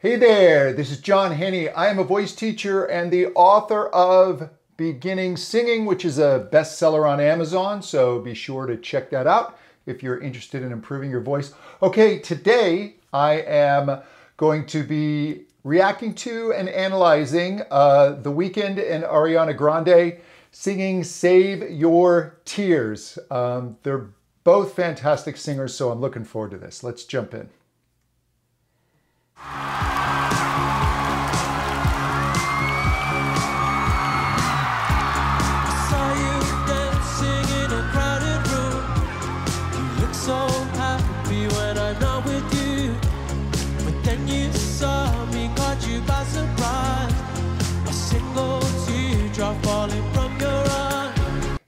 Hey there, this is John Henney. I am a voice teacher and the author of Beginning Singing, which is a bestseller on Amazon, so be sure to check that out if you're interested in improving your voice. Okay, today I am going to be reacting to and analyzing The Weeknd and Ariana Grande singing Save Your Tears. They're both fantastic singers, so I'm looking forward to this. Let's jump in.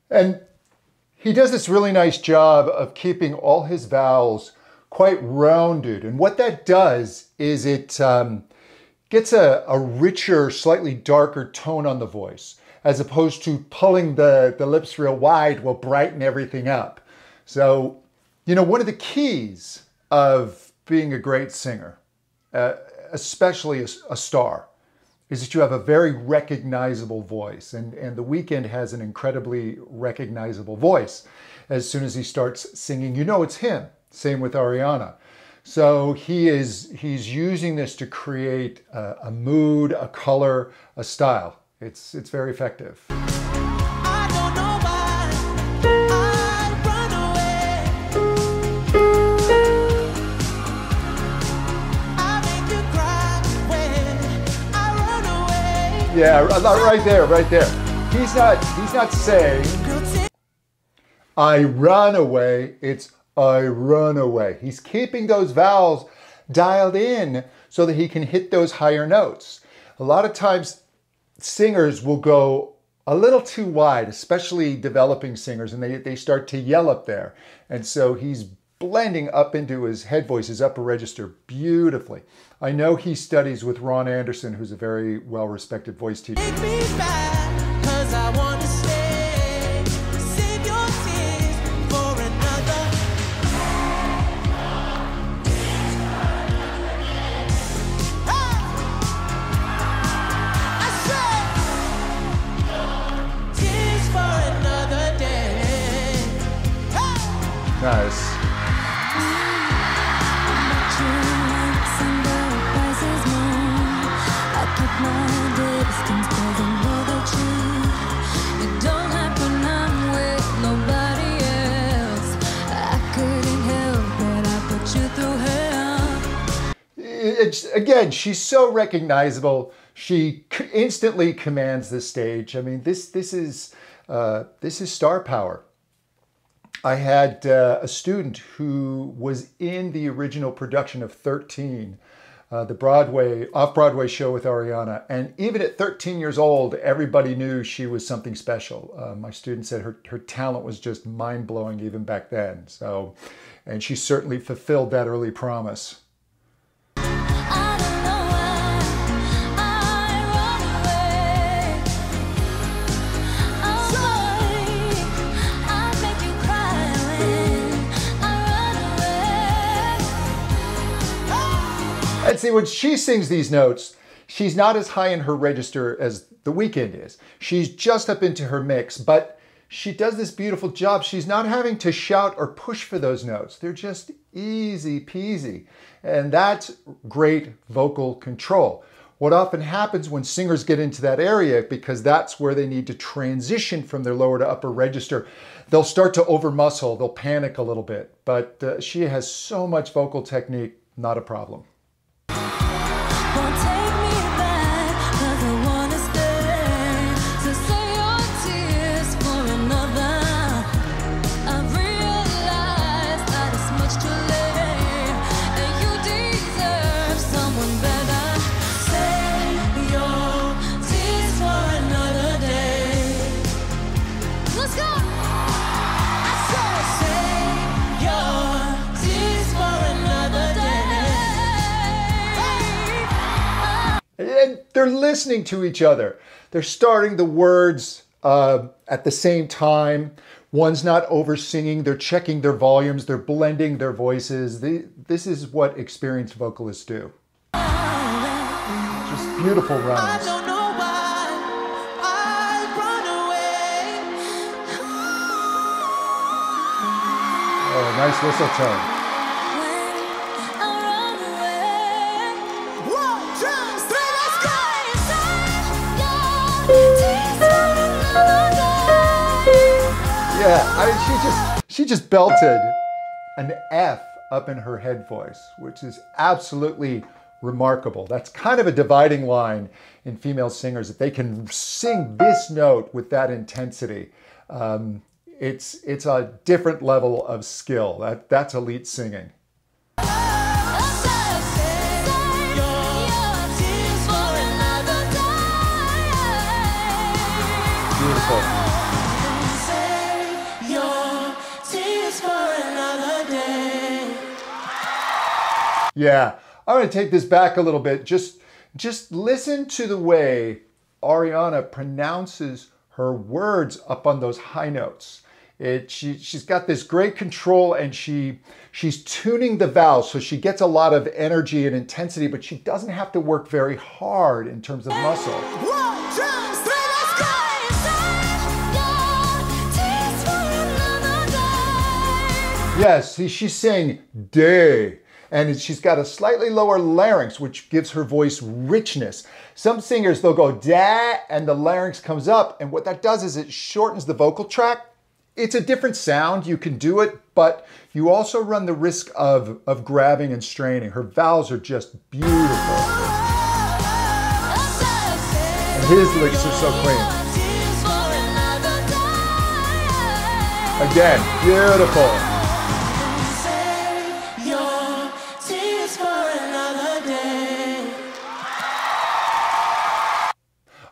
And he does this really nice job of keeping all his vowels quite rounded. And what that does is it gets a richer, slightly darker tone on the voice, as opposed to pulling the lips real wide will brighten everything up. So, you know, one of the keys of being a great singer, especially a star, is that you have a very recognizable voice. And The Weeknd has an incredibly recognizable voice. As soon as he starts singing, you know it's him. Same with Ariana. So he's using this to create a mood, a color, a style. It's very effective. Yeah, right there. He's not saying, I run away, it's I run away. He's keeping those vowels dialed in so that he can hit those higher notes. A lot of times singers will go a little too wide, especially developing singers, and they start to yell up there. And so he's blending up into his head voice, his upper register, beautifully. I know he studies with Ron Anderson, who's a very well-respected voice teacher. Take me back, 'cause I want to stay. Save your tears for another. I said, tears for another day. Nice. Again, she's so recognizable. She instantly commands the stage. I mean, this is star power. I had a student who was in the original production of 13, the off-Broadway show with Ariana. And even at 13 years old, everybody knew she was something special. My student said her talent was just mind-blowing even back then. So, and she certainly fulfilled that early promise. And see, when she sings these notes, she's not as high in her register as The Weeknd is. She's just up into her mix, but she does this beautiful job. She's not having to shout or push for those notes. They're just easy peasy. And that's great vocal control. What often happens when singers get into that area, because that's where they need to transition from their lower to upper register, they'll start to overmuscle, they'll panic a little bit. But she has so much vocal technique, not a problem. And they're listening to each other. They're starting the words at the same time. One's not over singing. They're checking their volumes. They're blending their voices. This is what experienced vocalists do. beautiful runs. I don't know why I run away. Oh, nice whistle tone. When I run away. 1, 2, 3, let's go. Yeah, she just belted an F up in her head voice, which is absolutely remarkable. That's kind of a dividing line in female singers. If they can sing this note with that intensity, it's a different level of skill. That's elite singing. Beautiful. Yeah, I'm going to take this back a little bit. Just listen to the way Ariana pronounces her words up on those high notes. She's got this great control, and she's tuning the vowels, so she gets a lot of energy and intensity, but she doesn't have to work very hard in terms of muscle. 1, 2, 3, let's go. Yes, see, she's saying day, and she's got a slightly lower larynx, which gives her voice richness. Some singers, they'll go da, and the larynx comes up, and what that does is it shortens the vocal tract. It's a different sound, you can do it, but you also run the risk of grabbing and straining. Her vowels are just beautiful. And his licks are so clean. Again, beautiful.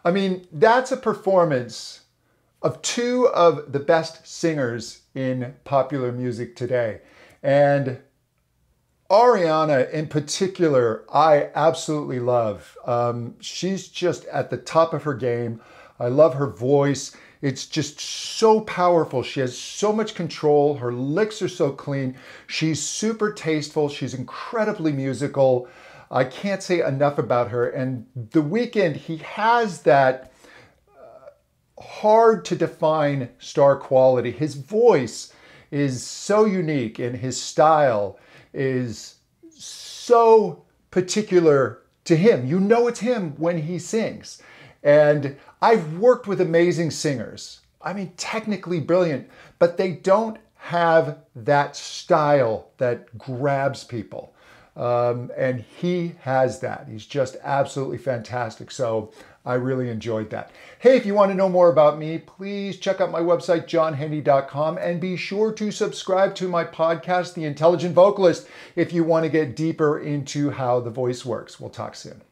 I mean, that's a performance of two of the best singers in popular music today. And Ariana in particular, I absolutely love. She's just at the top of her game. I love her voice. It's just so powerful. She has so much control. Her licks are so clean. She's super tasteful. She's incredibly musical. I can't say enough about her. And The Weeknd, he has that hard to define star quality. His voice is so unique, and his style is so particular to him. You know it's him when he sings. And I've worked with amazing singers. I mean, technically brilliant, but they don't have that style that grabs people. And he has that. He's just absolutely fantastic. So I really enjoyed that. Hey, if you want to know more about me, please check out my website, johnhendy.com, and be sure to subscribe to my podcast, The Intelligent Vocalist, if you want to get deeper into how the voice works. We'll talk soon.